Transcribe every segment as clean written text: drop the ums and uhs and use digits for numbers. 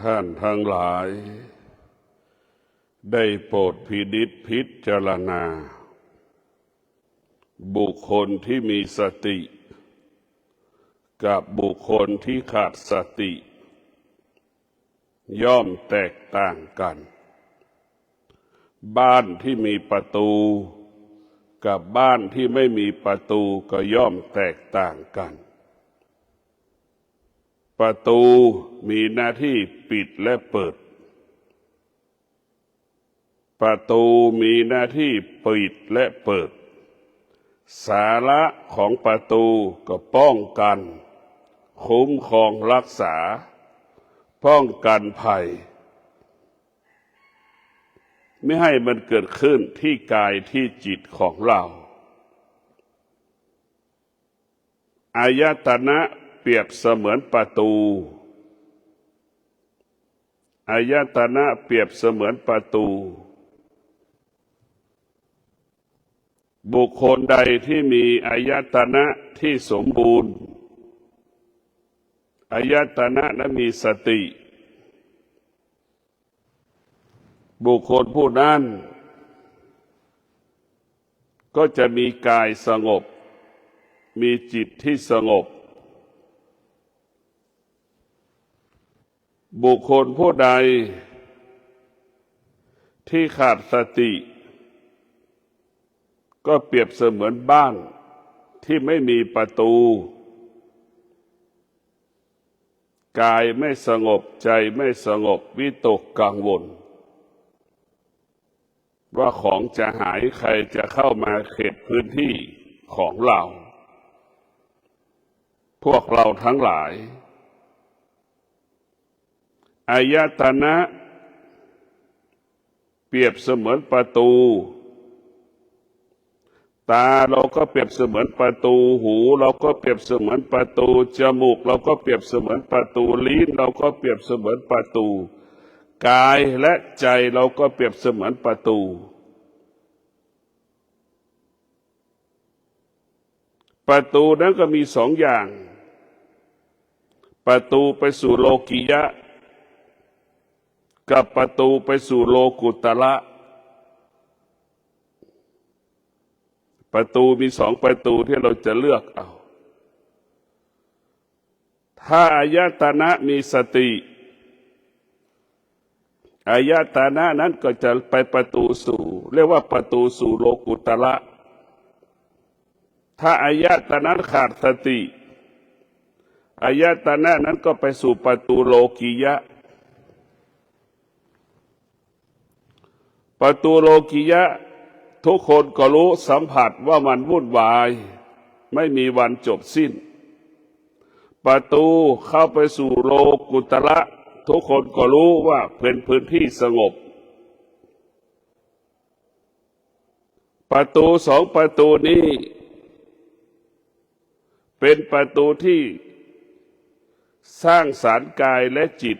ท่านทั้งหลายได้โปรดพินิจพิจารณาบุคคลที่มีสติกับบุคคลที่ขาดสติย่อมแตกต่างกันบ้านที่มีประตูกับบ้านที่ไม่มีประตูก็ย่อมแตกต่างกันประตูมีหน้าที่ปิดและเปิดประตูมีหน้าที่ปิดและเปิดสาระของประตูก็ป้องกันคุ้มครองรักษาป้องกันภัยไม่ให้มันเกิดขึ้นที่กายที่จิตของเราอายตนะเปรียบเสมือนประตูอายตนะเปรียบเสมือนประตูบุคคลใดที่มีอายตนะที่สมบูรณ์อายตนะนั้นมีสติบุคคลผู้นั้นก็จะมีกายสงบมีจิตที่สงบบุคคลผู้ใดที่ขาดสติก็เปรียบเสมือนบ้านที่ไม่มีประตูกายไม่สงบใจไม่สงบวิตกกังวลว่าของจะหายใครจะเข้ามาเขตพื้นที่ของเราพวกเราทั้งหลายอายตนะเปรียบเสมือนประตูตาเราก็เปรียบเสมือนประตูหูเราก็เปรียบเสมือนประตูจมูกเราก็เปรียบเสมือนประตูลิ้นเราก็เปรียบเสมือนประตูกายและใจเราก็เปรียบเสมือนประตูประตูนั้นก็มีสองอย่างประตูไปสู่โลกิยะกับประตูไปสู่โลกุตระประตูมีสองประตูที่เราจะเลือกเอาถ้าอายตนะมีสติอายตนะนั้นก็จะไปประตูสู่เรียกว่าประตูสู่โลกุตระถ้าอายตนะขาดสติอายตนะนั้นก็ไปสู่ประตูโลกิยะประตูโลกิยะทุกคนก็รู้สัมผัสว่ามันวุ่นวายไม่มีวันจบสิ้นประตูเข้าไปสู่โลกุตระทุกคนก็รู้ว่าเป็นพื้นที่สงบประตูสองประตูนี้เป็นประตูที่สร้างสรรค์กายและจิต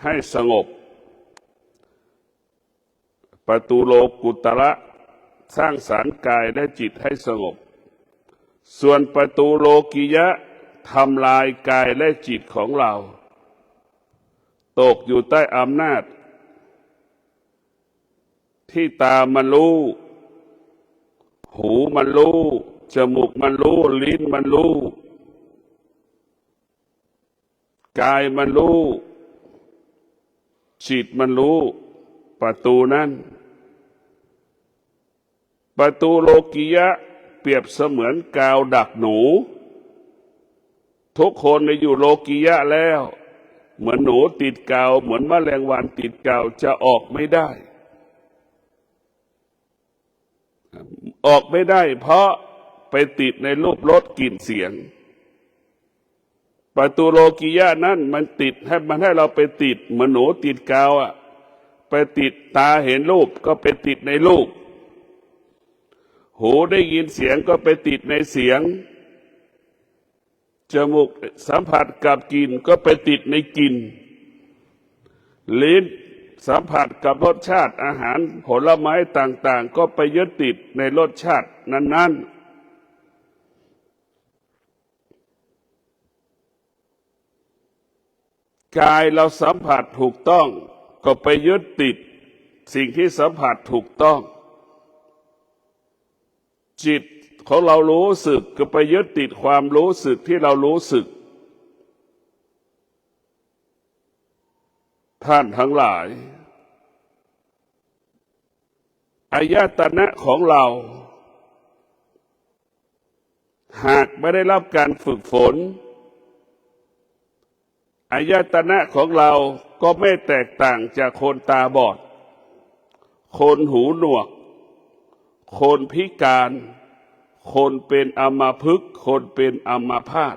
ให้สงบประตูโลกุตระสร้างสรรค์กายและจิตให้สงบส่วนประตูโลกิยะทำลายกายและจิตของเราตกอยู่ใต้อำนาจที่ตามันรู้หูมันรู้จมูกมันรู้ลิ้นมันรู้กายมันรู้จิตมันรู้ประตูนั้นประตูโลกิยะเปรียบเสมือนกาวดักหนูทุกคนในอยู่โลกิยะแล้วเหมือนหนูติดกาวเหมือนแมลงวันติดกาวจะออกไม่ได้ออกไม่ได้เพราะไปติดในรูปรสกลิ่นเสียงประตูโลกิยะนั้นมันติดให้เราไปติดเหมือนหนูติดกาวอ่ะไปติดตาเห็นรูปก็ไปติดในรูปหูได้ยินเสียงก็ไปติดในเสียงจมูกสัมผัสกับกลิ่นก็ไปติดในกลิ่นลิ้นสัมผัสกับรสชาติอาหารผลไม้ต่างๆก็ไปยึดติดในรสชาตินั้นๆ กายเราสัมผัสถูกต้องก็ไปยึดติดสิ่งที่สัมผัสถูกต้องจิตของเรารู้สึกก็ไปยึดติดความรู้สึกที่เรารู้สึกท่านทั้งหลายอายตนะของเราหากไม่ได้รับการฝึกฝนอายตนะของเราก็ไม่แตกต่างจากคนตาบอดคนหูหนวกคนพิการคนเป็นอัมพฤกษ์คนเป็นอัมพาต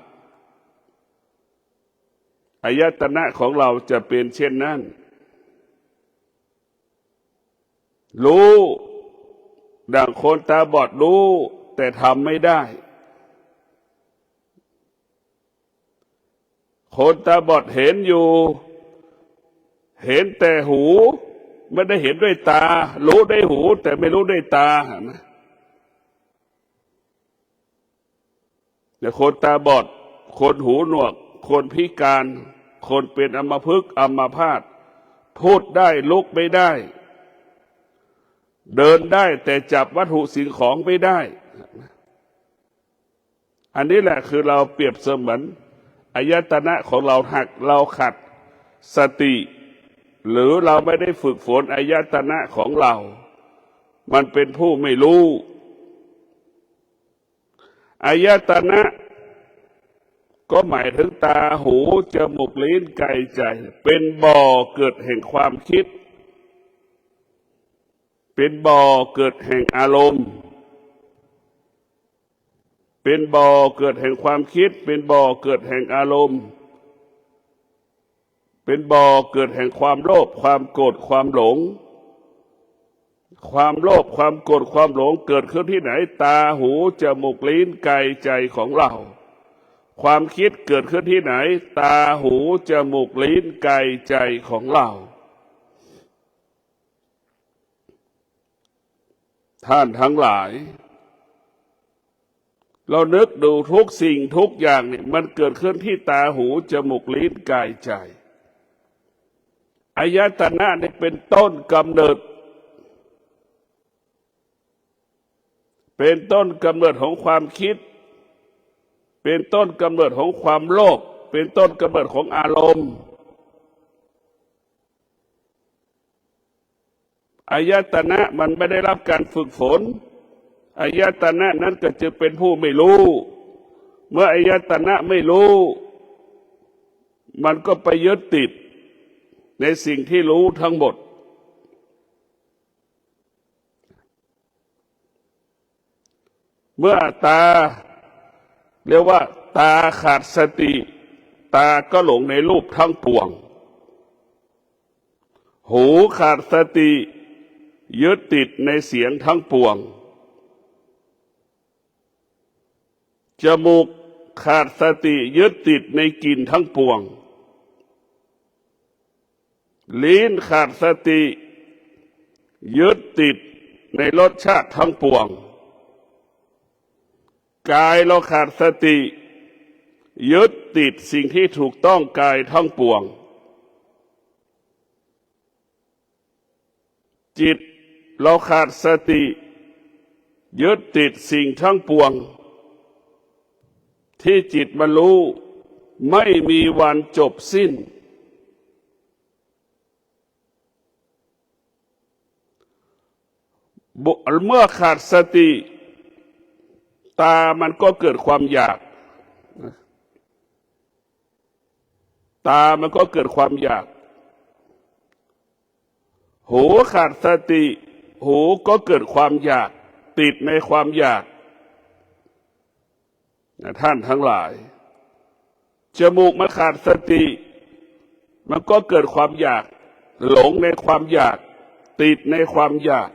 อายตนะของเราจะเป็นเช่นนั้นรู้ดังคนตาบอดรู้แต่ทำไม่ได้คนตาบอดเห็นอยู่เห็นแต่หูไม่ได้เห็นด้วยตารู้ด้วยหูแต่ไม่รู้ด้วยตานะแต่คนตาบอดคนหูหนวกคนพิการคนเป็นอัมพฤกษ์อัมพาตพูดได้ลุกไม่ได้เดินได้แต่จับวัตถุสิ่งของไม่ได้อันนี้แหละคือเราเปรียบเสมือนอายตนะของเราหักเราขัดสติหรือเราไม่ได้ฝึกฝนอายตนะของเรามันเป็นผู้ไม่รู้อายตนะก็หมายถึงตาหูจมูกลิ้นกายใจเป็นบ่อเกิดแห่งความคิดเป็นบ่อเกิดแห่งอารมณ์เป็นบ่อเกิดแห่งความคิดเป็นบ่อเกิดแห่งอารมณ์เป็นบ่อเกิดแห่งความโลภความโกรธความหลงความโลภความโกรธความหลงเกิดขึ้นที่ไหนตาหูจมูกลิ้นกายใจของเราความคิดเกิดขึ้นที่ไหนตาหูจมูกลิ้นกายใจของเราท่านทั้งหลายเรานึกดูทุกสิ่งทุกอย่างเนี่ยมันเกิดขึ้นที่ตาหูจมูกลิ้นกายใจอายตนะเนี่ยเป็นต้นกำเนิดเป็นต้นกำเนิดของความคิดเป็นต้นกำเนิดของความโลภเป็นต้นกำเนิดของอารมณ์อายตนะมันไม่ได้รับการฝึกฝนอายตนะนั้นก็จะเป็นผู้ไม่รู้เมื่ออายตนะไม่รู้มันก็ไปยึดติดในสิ่งที่รู้ทั้งหมดเมื่อตาเรียกว่าตาขาดสติตาก็หลงในรูปทั้งปวงหูขาดสติยึดติดในเสียงทั้งปวงจมูกขาดสติยึดติดในกลิ่นทั้งปวงลิ้นขาดสติยึดติดในรสชาติทั้งปวงกายเราขาดสติยึดติดสิ่งที่ถูกต้องกายทั้งปวงจิตเราขาดสติยึดติดสิ่งทั้งปวงที่จิตบรรลุไม่มีวันจบสิ้นเมื่อขาดสติตามันก็เกิดความอยากตามันก็เกิดความอยากหูขาดสติหูก็เกิดความอยากติดในความอยากท่านทั้งหลายจมูกมันขาดสติมันก็เกิดความอยากหลงในความอยากติดในความอยาก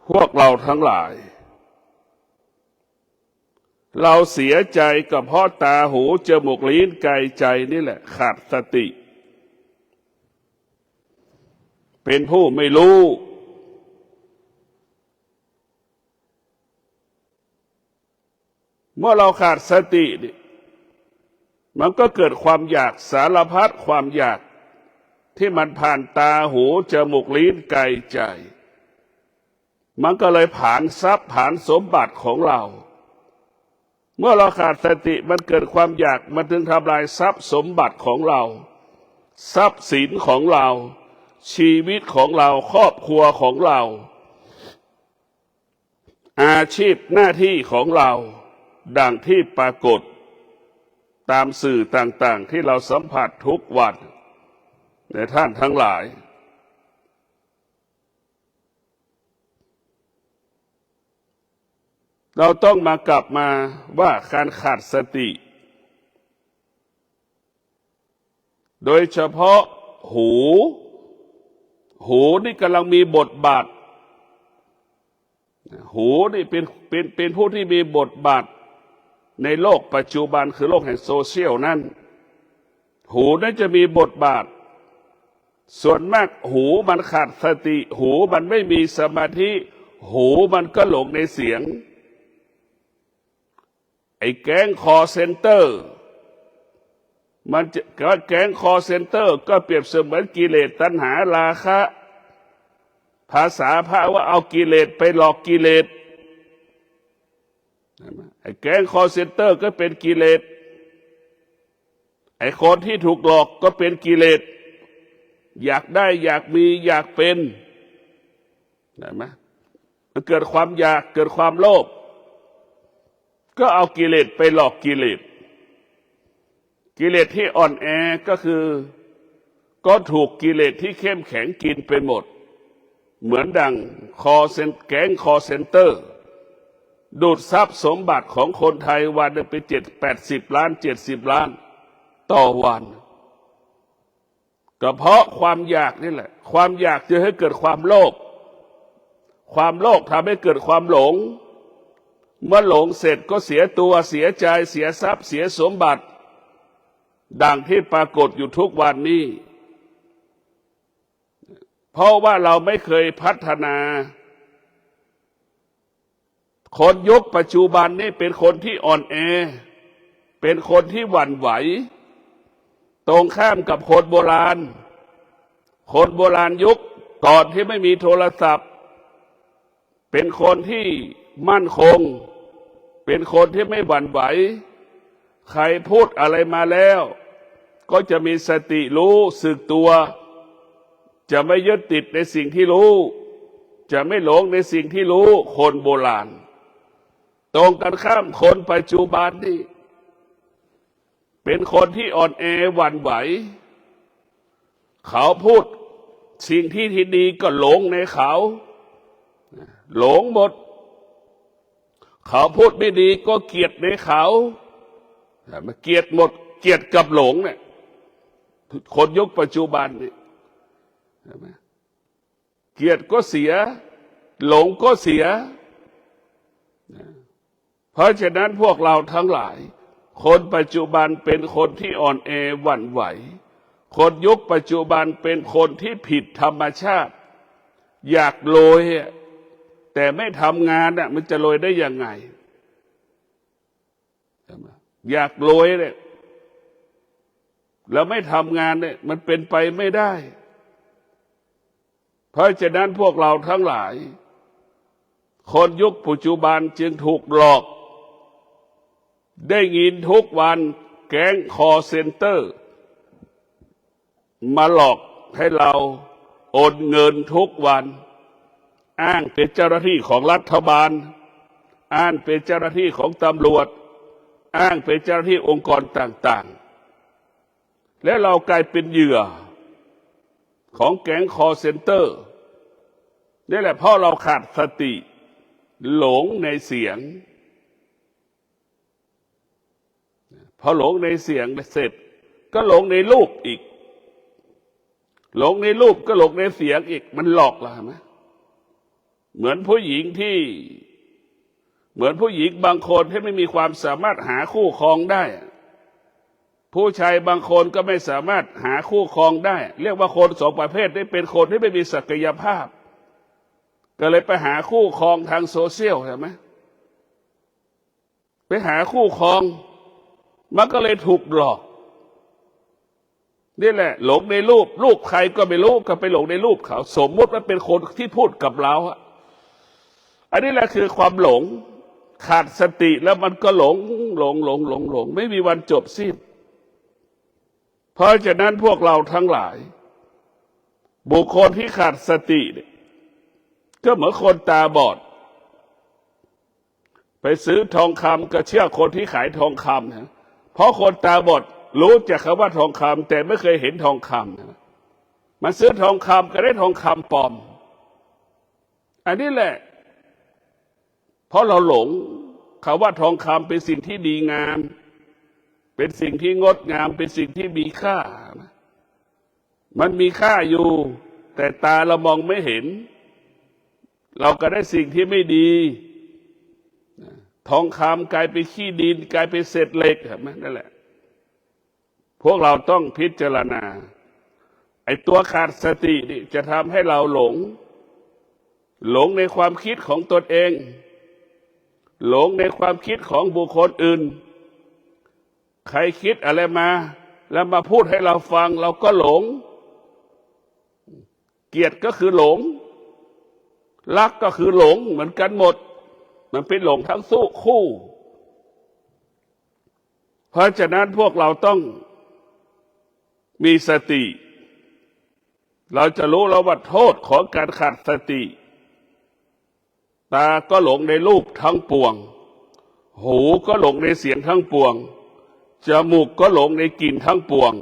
พวกเราทั้งหลายเราเสียใจกับเพราะตาหูจมูกลิ้นกายใจนี่แหละขาดสติเป็นผู้ไม่รู้ เมื่อเราขาดสตินี่มันก็เกิดความอยากสารพัดความอยากที่มันผ่านตาหูจมูกลิ้นกายใจมันก็เลยผลาญทรัพย์ผลาญสมบัติของเราเมื่อเราขาดสติมันเกิดความอยากมันถึงทำลายทรัพย์สมบัติของเราทรัพย์สินของเราชีวิตของเราครอบครัวของเราอาชีพหน้าที่ของเราดังที่ปรากฏตามสื่อต่างๆที่เราสัมผัสทุกวันในท่านทั้งหลายเราต้องมากลับมาว่าการขาดสติโดยเฉพาะหูนี่กำลังมีบทบาทหูนี่เป็นผู้ที่มีบทบาทในโลกปัจจุบันคือโลกแห่งโซเชียลนั้นหูนั้นจะมีบทบาทส่วนมากหูมันขาดสติหูมันไม่มีสมาธิหูมันก็หลงในเสียงไอ้แก๊งคอเซ็นเตอร์มันจะแก๊งคอเซ็นเตอร์ก็เปรียบเสมือนกิเลสตัณหาราคะภาษาพระว่าเอากิเลสไปหลอกกิเลสไอ้แก๊งคอเซ็นเตอร์ก็เป็นกิเลสไอ้คนที่ถูกหลอกก็เป็นกิเลสอยากได้อยากมีอยากเป็นเห็นไหมมันเกิดความอยากเกิดความโลภก็เอากิเลสไปหลอกกิเลสที่อ่อนแอก็คือก็ถูกกิเลสที่เข้มแข็งกินไปหมดเหมือนดังแก๊งคอเซ็นเตอร์ดูดทรัพย์สมบัติของคนไทยวันหนึ่งไป80 ล้าน70 ล้านต่อวันก็เพราะความอยากนี่แหละความอยากจะให้เกิดความโลภทำให้เกิดความหลงเมื่อหลงเสร็จก็เสียตัวเสียใจเสียทรัพย์เสียสมบัติดังที่ปรากฏอยู่ทุกวันนี้เพราะว่าเราไม่เคยพัฒนาคนยุคปัจจุบันนี้เป็นคนที่อ่อนแอเป็นคนที่หวั่นไหวตรงข้ามกับคนโบราณยุคก่อนที่ไม่มีโทรศัพท์เป็นคนที่มั่นคงเป็นคนที่ไม่หวั่นไหวใครพูดอะไรมาแล้วก็จะมีสติรู้สึกตัวจะไม่ยึดติดในสิ่งที่รู้จะไม่หลงในสิ่งที่รู้คนโบราณตรงกันข้ามคนปัจจุบันนี่เป็นคนที่อ่อนแอหวั่นไหวเขาพูดสิ่งที่ดีก็หลงในเขาหลงหมดเขาพูดไม่ดีก็เกลียดในเขาเกลียดหมดเกลียดกับหลงเนี่ยคนยุคปัจจุบันนี่เกลียดก็เสียหลงก็เสียเพราะฉะนั้นพวกเราทั้งหลายคนปัจจุบันเป็นคนที่อ่อนแอหวั่นไหวคนยุคปัจจุบันเป็นคนที่ผิดธรรมชาติอยากโรยแต่ไม่ทำงานน่ะมันจะโรยได้ยังไงอยากโรยเนี่ยแล้วไม่ทำงานเนี่ยมันเป็นไปไม่ได้เพราะฉะนั้นพวกเราทั้งหลายคนยุคปัจจุบันจึงถูกหลอกได้ยินทุกวันแก๊งคอเซ็นเตอร์มาหลอกให้เราโอนเงินทุกวันอ้างเป็นเจ้าหน้าที่ของรัฐบาลอ้างเป็นเจ้าหน้าที่ของตำรวจอ้างเป็นเจ้าหน้าที่องค์กรต่างๆและเรากลายเป็นเหยื่อของแก๊งคอเซ็นเตอร์นี่แหละเพราะเราขาดสติหลงในเสียงพอหลงในเสียงเสร็จก็หลงในรูปอีกหลงในรูปก็หลงในเสียงอีกมันหลอกเราไหมเหมือนผู้หญิงบางคนที่ไม่มีความสามารถหาคู่ครองได้ผู้ชายบางคนก็ไม่สามารถหาคู่ครองได้เรียกว่าคนสองประเภทนี้เป็นคนที่ไม่มีศักยภาพก็เลยไปหาคู่ครองทางโซเชียลใช่ไหม ไปหาคู่ครองมันก็เลยถูกหลอกนี่แหละหลงในรูปใครก็ไม่รู้ก็ไปหลงในรูปเขาสมมติว่าเป็นคนที่พูดกับเราอันนี้แหละคือความหลงขาดสติแล้วมันก็หลงไม่มีวันจบสิ้นเพราะฉะนั้นพวกเราทั้งหลายบุคคลที่ขาดสติก็เหมือนคนตาบอดไปซื้อทองคำก็เชื่อคนที่ขายทองคำนะเพราะคนตาบอดรู้จักคำว่าทองคำแต่ไม่เคยเห็นทองคำนะมันซื้อทองคำก็ได้ทองคำปลอมอันนี้แหละเพราะเราหลงคำว่าทองคำเป็นสิ่งที่ดีงามเป็นสิ่งที่งดงามเป็นสิ่งที่มีค่ามันมีค่าอยู่แต่ตาเรามองไม่เห็นเราก็ได้สิ่งที่ไม่ดีทองคำกลายเป็นขี้ดินกลายเป็นเศษเหล็กนั่นแหละพวกเราต้องพิจารณาไอ้ตัวขาดสตินี่จะทำให้เราหลงในความคิดของตนเองหลงในความคิดของบุคคลอื่นใครคิดอะไรมาแล้วมาพูดให้เราฟังเราก็หลงเกลียดก็คือหลงรักก็คือหลงเหมือนกันหมดมันเป็นหลงทั้งคู่เพราะฉะนั้นพวกเราต้องมีสติเราจะรู้แล้วว่าโทษของการขาดสติตาก็หลงในรูปทั้งปวงหูก็หลงในเสียงทั้งปวงจมูกก็หลงในกลิ่นทั้งปวง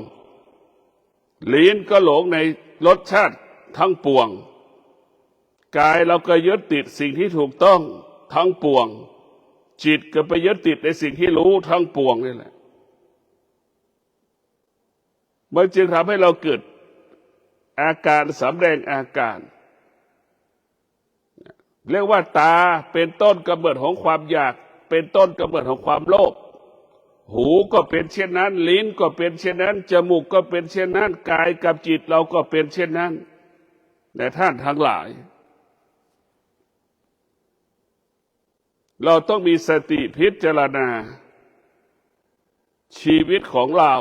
ลิ้นก็หลงในรสชาติทั้งปวงกายเราก็ยึดติดสิ่งที่ถูกต้องทั้งปวงจิตก็ไปยึดติดในสิ่งที่รู้ทั้งปวงนี่แหละมันจึงทำให้เราเกิดอาการสำแดงอาการเรียกว่าตาเป็นต้นกำเนิดของความอยากเป็นต้นกำเนิดของความโลภหูก็เป็นเช่นนั้นลิ้นก็เป็นเช่นนั้นจมูกก็เป็นเช่นนั้นกายกับจิตเราก็เป็นเช่นนั้นแต่ท่านทั้งหลายเราต้องมีสติพิจารณาชีวิตของเรา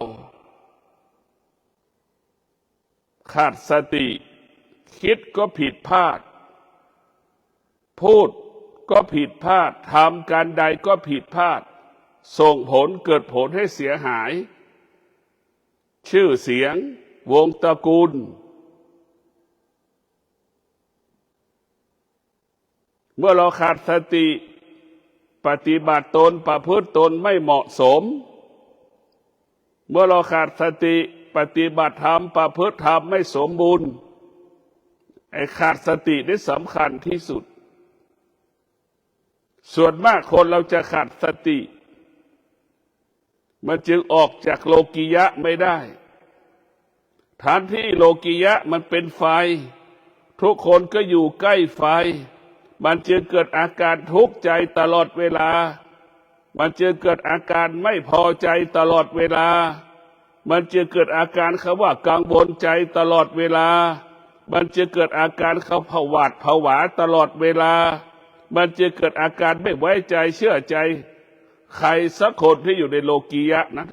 ขาดสติคิดก็ผิดพลาดพูดก็ผิดพลาดทำการใดก็ผิดพลาดส่งผลเกิดผลให้เสียหายชื่อเสียงวงตระกูลเมื่อเราขาดสติปฏิบัติตนประพฤติตนไม่เหมาะสมเมื่อเราขาดสติปฏิบัติธรรมประพฤติธรรมไม่สมบูรณ์ไอ้ขาดสตินี่สำคัญที่สุดส่วนมากคนเราจะขาดสติมันจึงออกจากโลกิยะไม่ได้ฐานที่โลกิยะมันเป็นไฟทุกคนก็อยู่ใกล้ไฟมันจึงเกิดอาการทุกข์ใจตลอดเวลามันจึงเกิดอาการไม่พอใจตลอดเวลามันจะเกิดอาการเขาว่ากังวลใจตลอดเวลามันจะเกิดอาการเขาผวาดผวาตลอดเวลามันจะเกิดอาการไม่ไว้ใจเชื่อใจใครสักคนที่อยู่ในโลกียะนั้น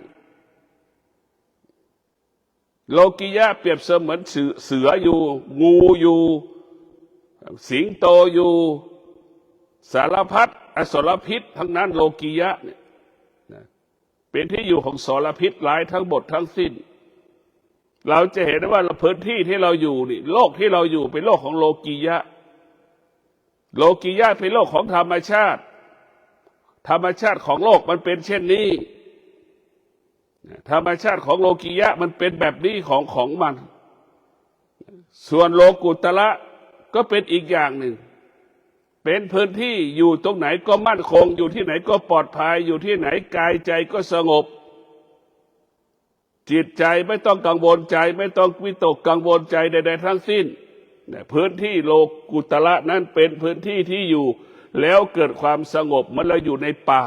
โลกียะเปรียบเสมือนเสืออยู่งูอยู่สิงโตอยู่สารพัดอสรพิษทั้งนั้นโลกียะเนี่ยเป็นที่อยู่ของสารพิษหลายทั้งหมดทั้งสิ้นเราจะเห็นได้ว่าพื้นที่ที่เราอยู่นี่โลกที่เราอยู่เป็นโลกของโลกียะโลกียะเป็นโลกของธรรมชาติธรรมชาติของโลกมันเป็นเช่นนี้ธรรมชาติของโลกียะมันเป็นแบบนี้ของมันส่วนโลกุตระก็เป็นอีกอย่างหนึ่งเป็นพื้นที่อยู่ตรงไหนก็มั่นคงอยู่ที่ไหนก็ปลอดภัยอยู่ที่ไหนกายใจก็สงบจิตใจไม่ต้องกังวลใจไม่ต้องวิตกกังวลใจใดๆทั้งสิ้นพื้นที่โลกุตระนั้นเป็นพื้นที่ที่อยู่แล้วเกิดความสงบเหมือนเราอยู่ในป่า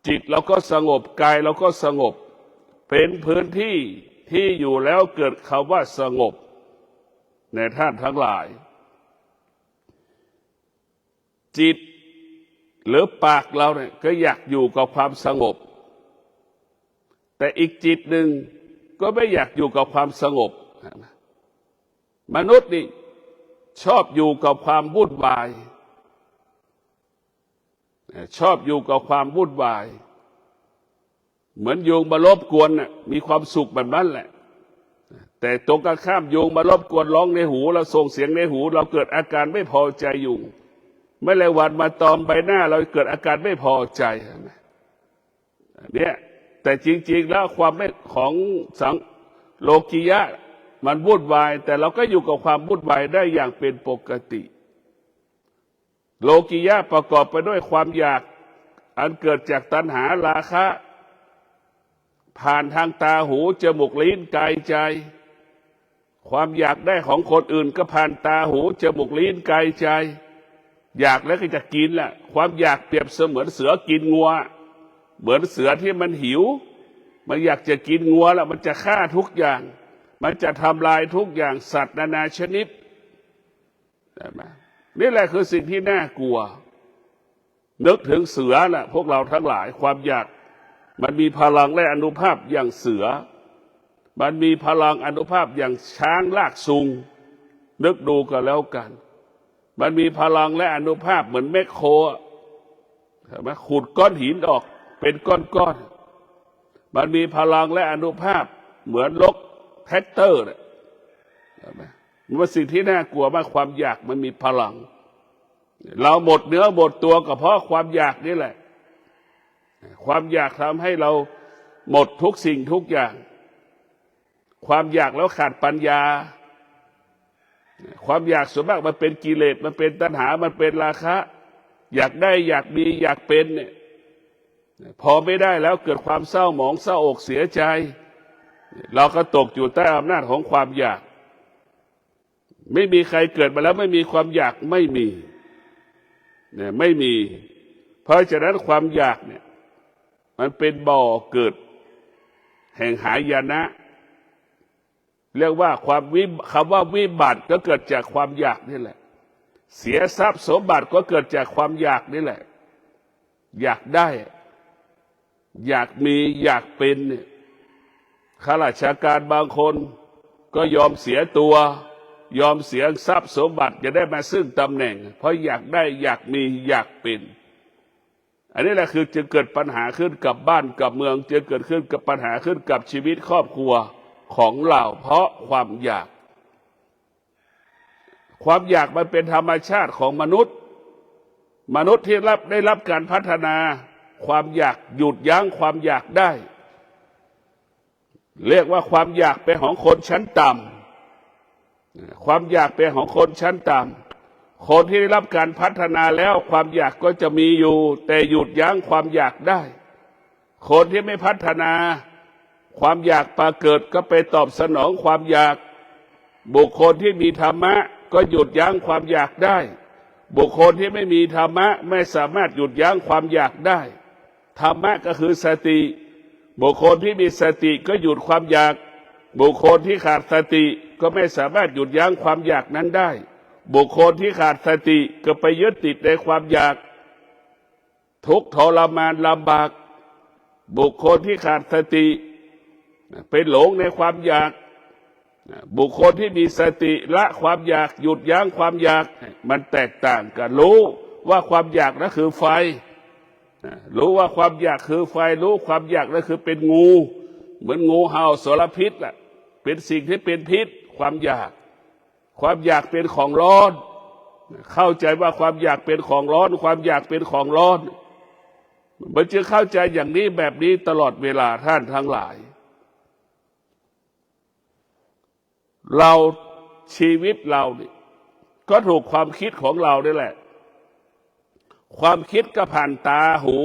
จิตเราก็สงบกายเราก็สงบเป็นพื้นที่ที่อยู่แล้วเกิดคำว่าสงบในท่านทั้งหลายจิต หรือปากเราเนี่ยก็อยากอยู่กับความสงบแต่อีกจิตหนึ่งก็ไม่อยากอยู่กับความสงบมนุษย์นี่ชอบอยู่กับความวุ่นวายชอบอยู่กับความวุ่นวายเหมือนยุงมารบกวนน่ะมีความสุขแบบนั้นแหละแต่ตรงกันข้ามยุงมารบกวนร้องในหูเราส่งเสียงในหูเราเกิดอาการไม่พอใจยุงแมลงวันมาตอมใบหน้าเราเกิดอาการไม่พอใจเนี่ยแต่จริงๆแล้วความไม่ของสังโลกียะมันวุ่นวายแต่เราก็อยู่กับความวุ่นวายได้อย่างเป็นปกติโลกียะประกอบไปด้วยความอยากอันเกิดจากตัณหาราคะผ่านทางตาหูจมูกลิ้นกายใจความอยากได้ของคนอื่นก็ผ่านตาหูจมูกลิ้นกายใจอยากแล้วก็จะกินแหละความอยากเปรียบเสมือนเสือกินงัวเหมือนเสือที่มันหิวมันอยากจะกินงัวแล้วมันจะฆ่าทุกอย่างมันจะทำลายทุกอย่างสัตว์นานาชนิดนี่แหละคือสิ่งที่น่ากลัวนึกถึงเสือแหละพวกเราทั้งหลายความอยากมันมีพลังและอานุภาพอย่างเสือมันมีพลังอานุภาพอย่างช้างลากซุงนึกดูกันแล้วกันมันมีพลังและอานุภาพเหมือนแมคโครขุดก้อนหินออกเป็นก้อนๆมันมีพลังและอานุภาพเหมือนรถแท็กเตอร์เนี่ยมันเป็นสิ่งที่น่ากลัวมากความอยากมันมีพลังเราหมดเนื้อหมดตัวก็เพราะความอยากนี่แหละความอยากทำให้เราหมดทุกสิ่งทุกอย่างความอยากแล้วขาดปัญญาความอยากส่วนมากมันเป็นกิเลสมันเป็นตัณหามันเป็นราคะอยากได้อยากมีอยากเป็นเนี่ยพอไม่ได้แล้วเกิดความเศร้าหมองเศร้าอกเสียใจเราก็ตกอยู่ใต้อำนาจของความอยากไม่มีใครเกิดมาแล้วไม่มีความอยากไม่มีเนี่ยไม่มีเพราะฉะนั้นความอยากเนี่ยมันเป็นบ่อเกิดแห่งหายนะเรียกว่าคำว่าวิบัติก็เกิดจากความอยากนี่แหละเสียทรัพย์สมบัติก็เกิดจากความอยากนี่แหละอยากได้อยากมีอยากเป็นเนี่ยข้าราชการบางคนก็ยอมเสียตัวยอมเสียทรัพย์สมบัติจะได้มาซึ่งตำแหน่งเพราะอยากได้อยากมีอยากเป็นอันนี้แหละคือจึงเกิดปัญหาขึ้นกับบ้านกับเมืองจึงเกิดขึ้นกับปัญหาขึ้นกับชีวิตครอบครัวของเราเพราะความอยากความอยากมันเป็นธรรมชาติของมนุษย์ที่ได้รับการพัฒนาความอยากหยุดยั้งความอยากได้เรียกว่าความอยากเป็นของคนชั้นต่ำความอยากเป็นของคนชั้นต่ำคนที่ได้รับการพัฒนาแล้วความอยากก็จะมีอยู่แต่หยุดยั้งความอยากได้คนที่ไม่พัฒนาความอยากปรากฏก็ไปตอบสนองความอยากบุคคลที่มีธรรมะก็หยุดยั้งความอยากได้บุคคลที่ไม่มีธรรมะไม่สามารถหยุดยั้งความอยากได้ธรรมะก็คือสติบุคคลที่มีสติก็หยุดความอยากบุคคลที่ขาดสติก็ไม่สามารถหยุดยั้งความอยากนั้นได้บุคคลที่ขาดสติก็ไปยึดติดในความอยากทุกข์ทรมานลำบากบุคคลที่ขาดสติเป็นหลงในความอยากบุคคลที่มีสติละความอยากหยุดยั้งความอยากมันแตกต่างกันรู้ว่าความอยากนั่นคือไฟรู้ว่าความอยากคือไฟรู้ความอยากนั่นคือเป็นงูเหมือนงูเห่าสารพิษเป็นสิ่งที่เป็นพิษความอยากเป็นของร้อนเข้าใจว่าความอยากเป็นของร้อนความอยากเป็นของร้อนมันจะเข้าใจอย่างนี้แบบนี้ตลอดเวลาท่านทั้งหลายเราชีวิตเรานี่ก็ถูกความคิดของเรานี่แหละความคิดก็ผ่านตาหู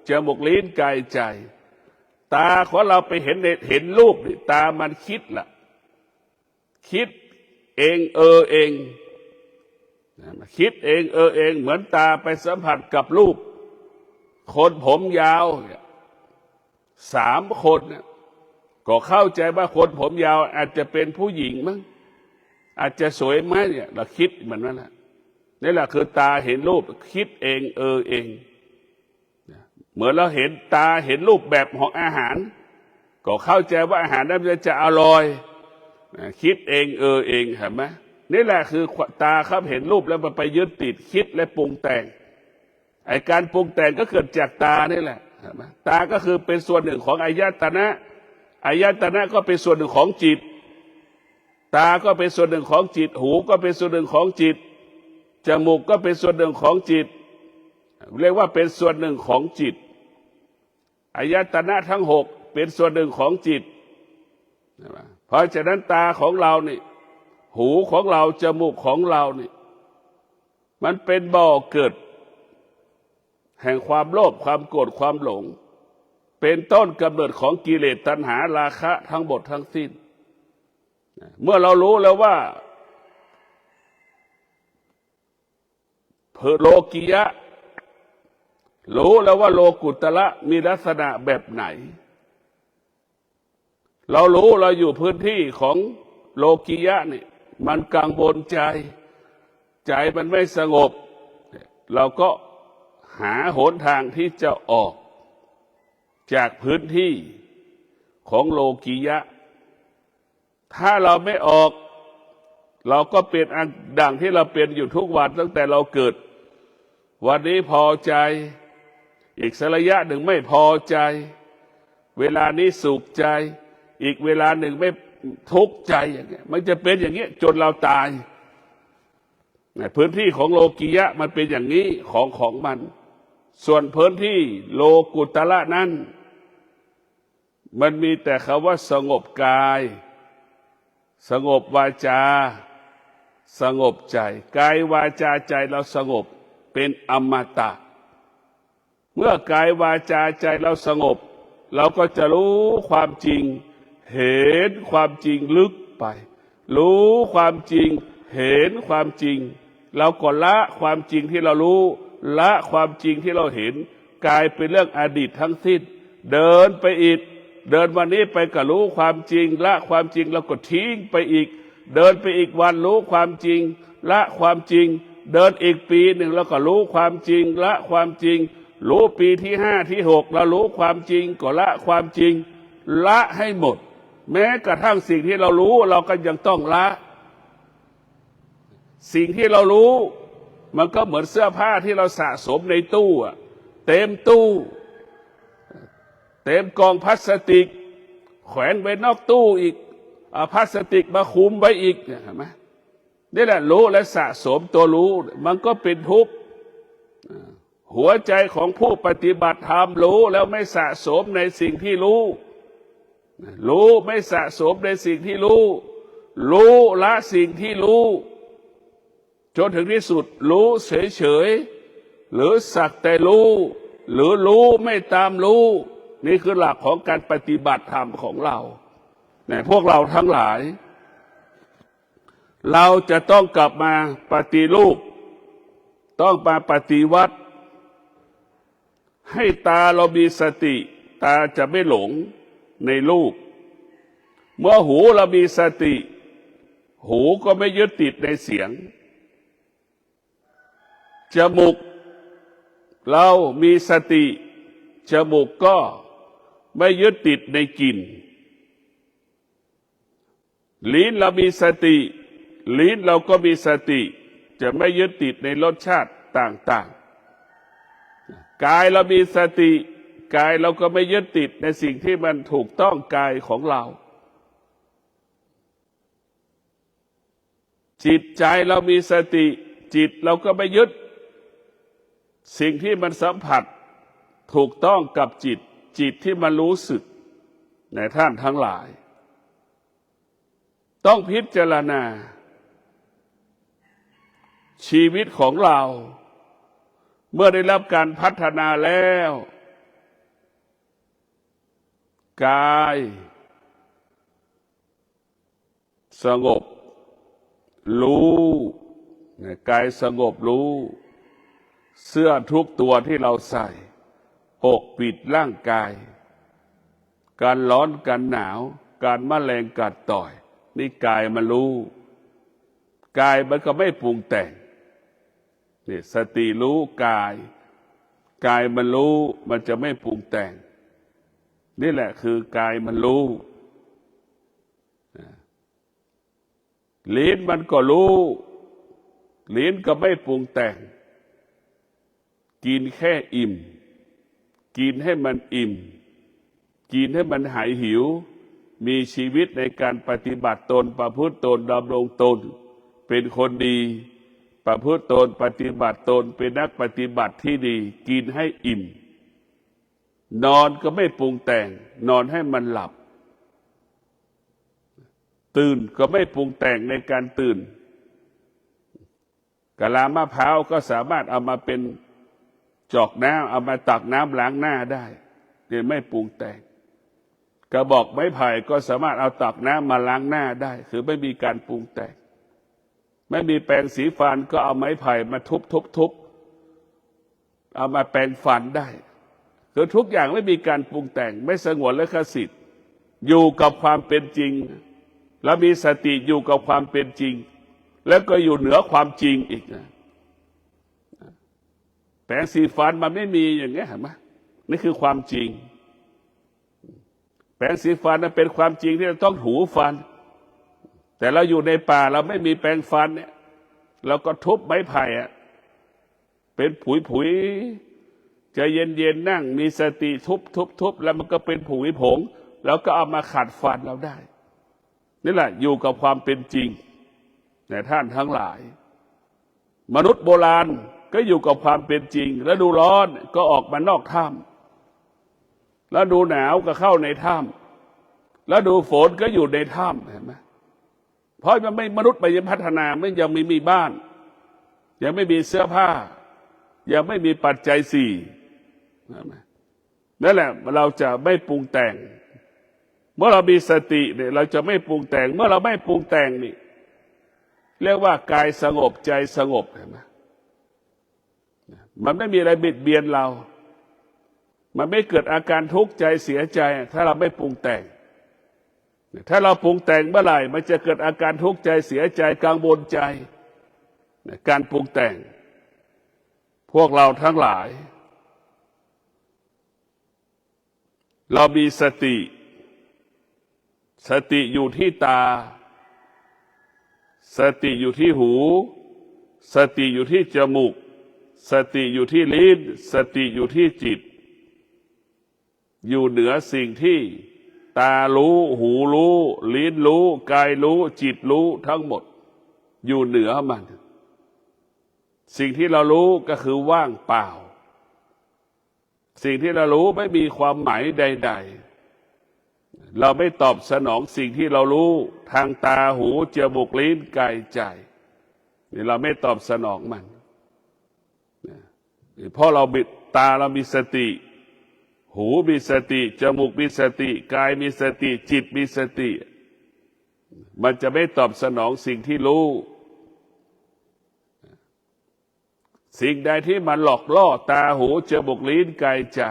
จมูกลิ้นกายใจตาของเราไปเห็นรูปนี่ตามันคิดล่ะคิดเองเองคิดเองเองเหมือนตาไปสัมผัสกับรูปคนผมยาว3 คนก็เข้าใจว่าคนผมยาวอาจจะเป็นผู้หญิงมั้งอาจจะสวยไหมเนี่ยเราคิดเหมือนนั้นแหละนี่แหละคือตาเห็นรูปคิดเองเอง เหมือนเราเห็นตาเห็นรูปแบบของอาหารก็เข้าใจว่าอาหารนั้นจะอร่อยคิดเองเองเห็นไหมนี่แหละคือตาครับเห็นรูปแล้วมันไปยึดติดคิดและปรุงแต่งไอการปรุงแต่งก็เกิดจากตานี่แหละเห็นไหมตาก็คือเป็นส่วนหนึ่งของอายตนะอายตนะก็เป็นส่วนหนึ่งของจิตตาก็เป็นส่วนหนึ่งของจิตหูก็เป็นส่วนหนึ่งของจิตจมูกก็เป็นส่วนหนึ่งของจิตเรียกว่าเป็นส่วนหนึ่งของจิตอายตนะทั้งหกเป็นส่วนหนึ่งของจิตเพราะฉะนั้นตาของเรานี่หูของเราจมูกของเรานี่มันเป็นบ่อเกิดแห่งความโลภความโกรธความหลงเป็นต้นกำเนิดของกิเลสตัณหาราคะทั้งหมดทั้งสิ้นเมื่อเรารู้แล้วว่าโลกิยะรู้แล้วว่าโลกุตระมีลักษณะแบบไหนเรารู้เราอยู่พื้นที่ของโลกิยะนี่มันกังวลใจมันไม่สงบเราก็หาหนทางที่จะออกจากพื้นที่ของโลกิยะถ้าเราไม่ออกเราก็เป็นดังที่เราเป็นอยู่ทุกวันตั้งแต่เราเกิดวันนี้พอใจอีกสักระยะหนึ่งไม่พอใจเวลานี้สุขใจอีกเวลาหนึ่งไม่ทุกข์ใจอย่างเงี้ยมันจะเป็นอย่างเงี้ยจนเราตายพื้นที่ของโลกิยะมันเป็นอย่างนี้ของมันส่วนพื้นที่โลกุตระนั้นมันมีแต่คำว่าสงบกายสงบวาจาสงบใจกายวาจาใจเราสงบเป็นอมตะเมื่อกายวาจาใจเราสงบเราก็จะรู้ความจริงเห็นความจริงลึกไปรู้ความจริงเห็นความจริงเราก็ละความจริงที่เรารู้ละความจริงที่เราเห็นกลายเป็นเรื่องอดีตทั้งสิ้นเดินไปอีกเดินวันนี้ไปก็รู้ความจริงละความจริงเราก็ทิ้งไปอีกเดินไปอีกวันรู้ความจริงละความจริงเดินอีกปีหนึ่งแล้วก็รู้ความจริงละความจริงรู้ปีที่5ที่6เรารู้ความจริงก็ละความจริงละให้หมดแม้กระทั่งสิ่งที่เรารู้เราก็ยังต้องละสิ่งที่เรารู้มันก็เหมือนเสื้อผ้าที่เราสะสมในตู้เต็มตู้เต็มกองพลาสติกแขวนไว้นอกตู้อีกเอาพลาสติกมาคุมไว้อีกเห็นไหมนี่แหละรู้และสะสมตัวรู้มันก็เป็นทุกข์หัวใจของผู้ปฏิบัติธรรมรู้แล้วไม่สะสมในสิ่งที่รู้ไม่สะสมในสิ่งที่รู้ละสิ่งที่รู้จนถึงที่สุดรู้เฉยหรือสักแต่รู้หรือรู้ไม่ตามรู้นี่คือหลักของการปฏิบัติธรรมของเราพวกเราทั้งหลายเราจะต้องกลับมาปฏิรูปต้องมาปฏิวัติให้ตาเรามีสติตาจะไม่หลงในรูปเมื่อหูเรามีสติหูก็ไม่ยึดติดในเสียงจมูกเรามีสติจมูกก็ไม่ยึดติดในกลิ่นลิ้นเรามีสติลิ้นเราก็มีสติจะไม่ยึดติดในรสชาติต่างๆกายเรามีสติกายเราก็ไม่ยึดติดในสิ่งที่มันถูกต้องกายของเราจิตใจเรามีสติจิตเราก็ไม่ยึดสิ่งที่มันสัมผัสถูกต้องกับจิตที่มันรู้สึกในท่านทั้งหลายต้องพิจารณาชีวิตของเราเมื่อได้รับการพัฒนาแล้วกายสงบรู้กายสงบรู้เสื้อทุกตัวที่เราใส่ปกปิดร่างกายการร้อนการหนาวการแมลงกัดต่อยนี่กายมันรู้กายมันก็ไม่ปรุงแต่งนี่สติรู้กาย กายมันรู้มันจะไม่ปรุงแต่งนี่แหละคือกายมันรู้ลิ้นมันก็รู้ลิ้นก็ไม่ปรุงแต่งกินแค่อิ่มกินให้มันอิ่มกินให้มันหายหิวมีชีวิตในการปฏิบัติตนประพฤติตนดำรงตนเป็นคนดีประพฤติตนปฏิบัติตนเป็นนักปฏิบัติที่ดีกินให้อิ่มนอนก็ไม่ปรุงแต่งนอนให้มันหลับตื่นก็ไม่ปรุงแต่งในการตื่นกะลามะพร้าวก็สามารถเอามาเป็นจอกน้ำเอามาตักน้ำล้างหน้าได้เนี่ยไม่ปรุงแต่งกระบอกไม้ไผ่ก็สามารถเอาตักน้ำมาล้างหน้าได้คือไม่มีการปรุงแต่งไม่มีแปรงสีฟันก็เอาไม้ไผ่มาทุบเอามาแปรงฟันได้คือทุกอย่างไม่มีการปรุงแต่งไม่สงวนและลิขสิทธิ์อยู่กับความเป็นจริงแล้วมีสติอยู่กับความเป็นจริงแล้วก็อยู่เหนือความจริงอีกนะแปรงสีฟันมันไม่มีอย่างเงี้ยเห็นไหมนี่คือความจริงแปรงสีฟันนั้นเป็นความจริงที่เราต้องถูฟันแต่เราอยู่ในป่าเราไม่มีแปรงฟันเนี่ยเราก็ทุบไม้ไผ่อะเป็นผุยจะเย็นนั่งมีสติทุบแล้วมันก็เป็นผุยผงแล้วก็เอามาขัดฟันเราได้นี่แหละอยู่กับความเป็นจริงแต่ท่านทั้งหลายมนุษย์โบราณก็อยู่กับความเป็นจริงแล้วดูร้อนก็ออกมานอกถ้ำแล้วดูหนาวก็เข้าในถ้ำแล้วดูฝนก็อยู่ในถ้ำเห็นไหมเพราะมันไม่มนุษย์ไปยังพัฒนาไม่ยังไม่มีบ้านยังไม่มีเสื้อผ้ายังไม่มีปัจจัยสี่นั่นแหละเราจะไม่ปรุงแต่งเมื่อเรามีสติเนี่ยเราจะไม่ปรุงแต่งเมื่อเราไม่ปรุงแต่งนี่เรียกว่ากายสงบใจสงบเห็นไหมมันไม่มีอะไรบิดเบียนเรามันไม่เกิดอาการทุกข์ใจเสียใจถ้าเราไม่ปรุงแต่งถ้าเราปรุงแต่งเมื่อไหร่มันจะเกิดอาการทุกข์ใจเสียใจกังวลใจการปรุงแต่งพวกเราทั้งหลายเรามีสติอยู่ที่ตาสติอยู่ที่หูสติอยู่ที่จมูกสติอยู่ที่ลิ้นสติอยู่ที่จิตอยู่เหนือสิ่งที่ตารู้หูรู้ลิ้นรู้กายรู้จิตรู้ทั้งหมดอยู่เหนือมันสิ่งที่เรารู้ก็คือว่างเปล่าสิ่งที่เรารู้ไม่มีความหมายใดๆเราไม่ตอบสนองสิ่งที่เรารู้ทางตาหูจมูกลิ้นกายใจเราไม่ตอบสนองมันเพราะเราบิดตาเรามีสติหูมีสติจมูกมีสติกายมีสติจิตมีสติมันจะไม่ตอบสนองสิ่งที่รู้สิ่งใดที่มันหลอกล่อตาหูจมูกลิ้นกายใจ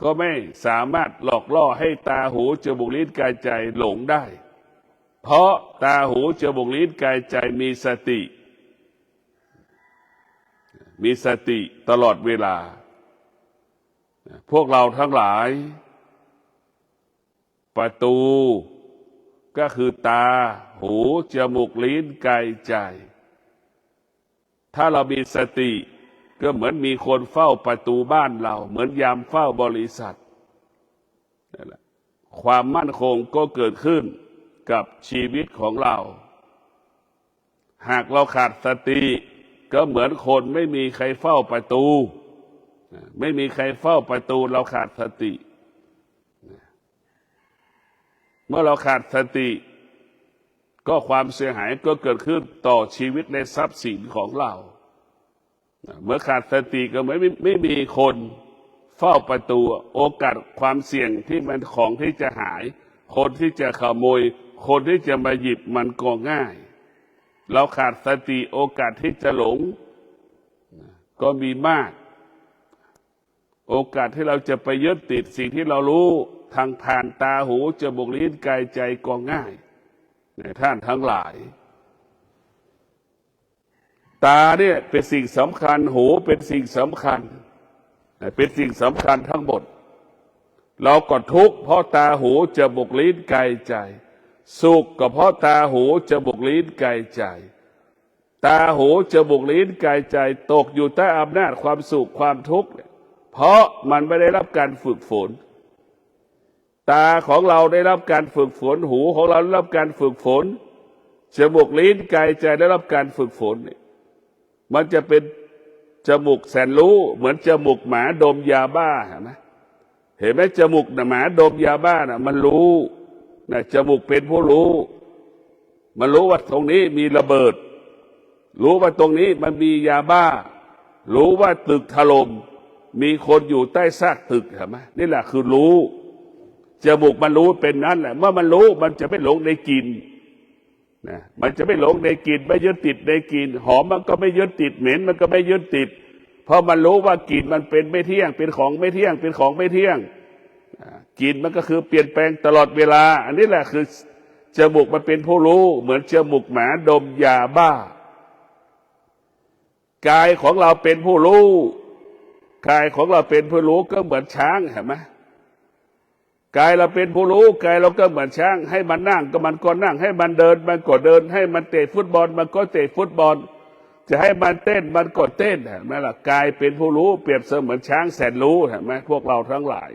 ก็ไม่สามารถหลอกล่อให้ตาหูจมูกลิ้นกายใจหลงได้เพราะตาหูจมูกลิ้นกายใจมีสติตลอดเวลาพวกเราทั้งหลายประตูก็คือตาหูจมูกลิ้นกายใจถ้าเรามีสติก็เหมือนมีคนเฝ้าประตูบ้านเราเหมือนยามเฝ้าบริษัทนั่นแหละความมั่นคงก็เกิดขึ้นกับชีวิตของเราหากเราขาดสติก็เหมือนคนไม่มีใครเฝ้าประตูไม่มีใครเฝ้าประตูเราขาดสติเมื่อเราขาดสติก็ความเสียหายก็เกิดขึ้นต่อชีวิตและทรัพย์สินของเราเมื่อขาดสติก็ไม่มีคนเฝ้าประตูโอกาสความเสี่ยงที่มันของที่จะหายคนที่จะขโมยคนที่จะมาหยิบมันก็ง่ายเราขาดสติโอกาสที่จะหลงก็มีมากโอกาสที่เราจะไปยึดติดสิ่งที่เรารู้ทางผ่านตาหูจมูกลิ้นกายใจก็ง่ายในท่านทั้งหลายตาเนี่ยเป็นสิ่งสำคัญหูเป็นสิ่งสำคัญ เป็นสิ่งสำคัญทั้งหมดเราก็ทุกข์เพราะตาหูจมูกลิ้นกายใจสุขก็เพราะตาหูจมูกลิ้นกายใจตาหูจมูกลิ้นกายใจตกอยู่ใต้อำนาจความสุขความทุกข์เพราะมันไม่ได้รับการฝึกฝนตาของเราได้รับการฝึกฝนหูของเราได้รับการฝึกฝนจมูกลิ้นกายใจได้รับการฝึกฝนมันจะเป็นจมูกแสนรู้เหมือนจมูกหมาดมยาบ้าเห็นไหมจมูกหมาดมยาบ้ามันรู้จมูกเป็นผู้รู้มันรู้ว่าตรงนี้มีระเบิดรู้ว่าตรงนี้มันมียาบ้ารู้ว่าตึกถล่มมีคนอยู่ใต้ซากตึกเห็นไหมนี่แหละคือรู้จมูกมันรู้เป็นนั้นแหละเมื่อมันรู้มันจะไม่หลงในกลิ่นมันจะไม่หลงในกลิ่นไม่ยึดติดในกลิ่นหอมมันก็ไม่ยึดติดเหม็นมันก็ไม่ยึดติดเพราะมันรู้ว่ากลิ่นมันเป็นไม่เที่ยงเป็นของไม่เที่ยงเป็นของไม่เที่ยงกลิ่นมันก็คือเปลี่ยนแปลงตลอดเวลาอันนี้แหละคือจมูกมันเป็นผู้รู้เหมือนจมูกหมาดมยาบ้ากายของเราเป็นผู้รู้กายของเราเป็นผู้รู้ก็เหมือนช้างเห็นไหมกายเราเป็นผู้รู้กายเราก็เหมือนช้างให้มันนั่งก็มันก็นั่งให้มันเดินมันก็เดินให้มันเตะฟุตบอลมันก็เตะฟุตบอลจะให้มันเต้นมันก็เต้นเห็นไหมล่ะกายเป็นผู้รู้เปรียบเสมือนช้างแสนรู้เห็นไหมพวกเราทั้งหลาย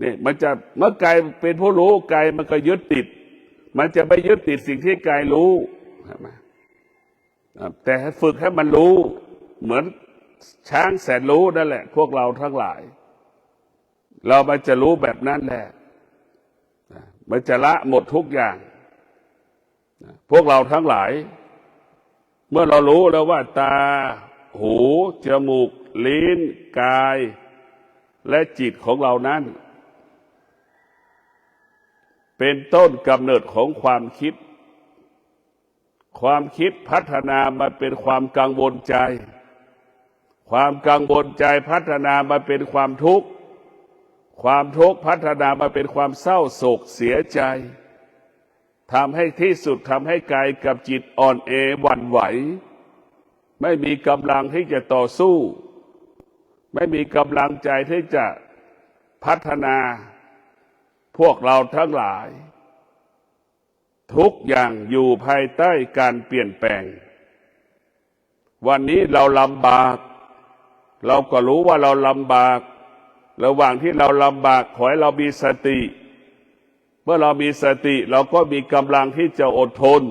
นี่มันจะเมื่อกายเป็นผู้รู้กายมันก็ยึดติดมันจะไม่ยึดติดสิ่งที่กายรู้เห็นไหมแต่ฝึกให้มันรู้เหมือนช้างแสนรู้นั่นแหละพวกเราทั้งหลายเรามันจะรู้แบบนั้นแหละมันจะละหมดทุกอย่างพวกเราทั้งหลายเมื่อเรารู้แล้วว่าตาหูจมูกลิ้นกายและจิตของเรานั้นเป็นต้นกำเนิดของความคิดความคิดพัฒนามาเป็นความกังวลใจความกังวลใจพัฒนามาเป็นความทุกข์ความทุกข์พัฒนามาเป็นความเศร้าโศกเสียใจทำให้ที่สุดทำให้กายกับจิตอ่อนแอหวั่นไหวไม่มีกำลังที่จะต่อสู้ไม่มีกำลังใจที่จะพัฒนาพวกเราทั้งหลายทุกอย่างอยู่ภายใต้การเปลี่ยนแปลงวันนี้เราลำบากเราก็รู้ว่าเราลำบากระหว่างที่เราลำบากขอให้เรามีสติเมื่อเรามีสติเราก็มีกำลังที่จะอดทน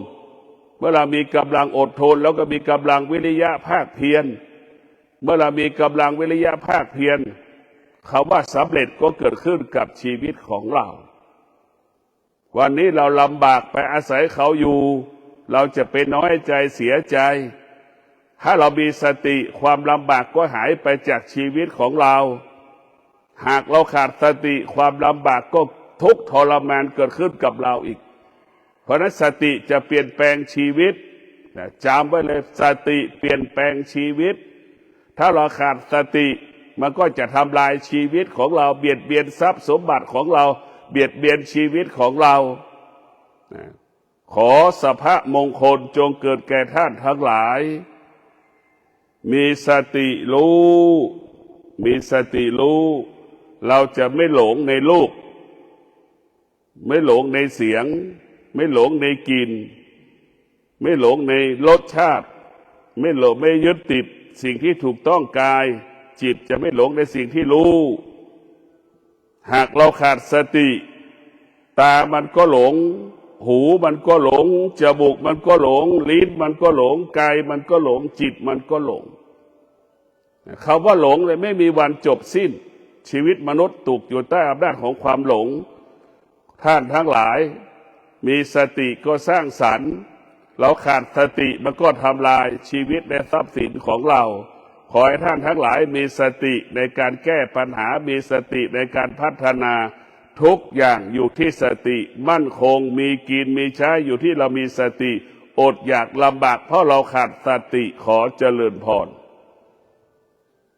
เมื่อเรามีกำลังอดทนแล้วก็มีกำลังวิริยะภาคเพียรเมื่อเรามีกำลังวิริยะภาคเพียรคำว่าสำเร็จก็เกิดขึ้นกับชีวิตของเราวันนี้เราลำบากไปอาศัยเขาอยู่เราจะเป็นน้อยใจเสียใจถ้าเรามีสติความลำบากก็หายไปจากชีวิตของเราหากเราขาดสติความลำบากก็ทุกข์ทรมานเกิดขึ้นกับเราอีกเพราะนั้นสติจะเปลี่ยนแปลงชีวิตจำไว้เลยสติเปลี่ยนแปลงชีวิตถ้าเราขาดสติมันก็จะทำลายชีวิตของเราเบียดเบียนทรัพย์สมบัติของเราเบียดเบียนชีวิตของเราขอสภะมงคลจงเกิดแก่ท่านทั้งหลายมีสติรู้มีสติรู้เราจะไม่หลงในรูปไม่หลงในเสียงไม่หลงในกลิ่นไม่หลงในรสชาติไม่ยึดติดสิ่งที่ถูกต้องกายจิตจะไม่หลงในสิ่งที่รู้หากเราขาดสติตามันก็หลงหูมันก็หลงจมูกมันก็หลงลิ้นมันก็หลงกายมันก็หลงจิตมันก็หลงคำว่าหลงเลยไม่มีวันจบสิ้นชีวิตมนุษย์ตกอยู่ใต้อำนาจของความหลงท่านทั้งหลายมีสติก็สร้างสรรค์เราขาดสติมันก็ทำลายชีวิตและทรัพย์สินของเราขอให้ท่านทั้งหลายมีสติในการแก้ปัญหามีสติในการพัฒนาทุกอย่างอยู่ที่สติมั่นคงมีกินมีใช้อยู่ที่เรามีสติอดอยากลำบากเพราะเราขาดสติขอเจริญพร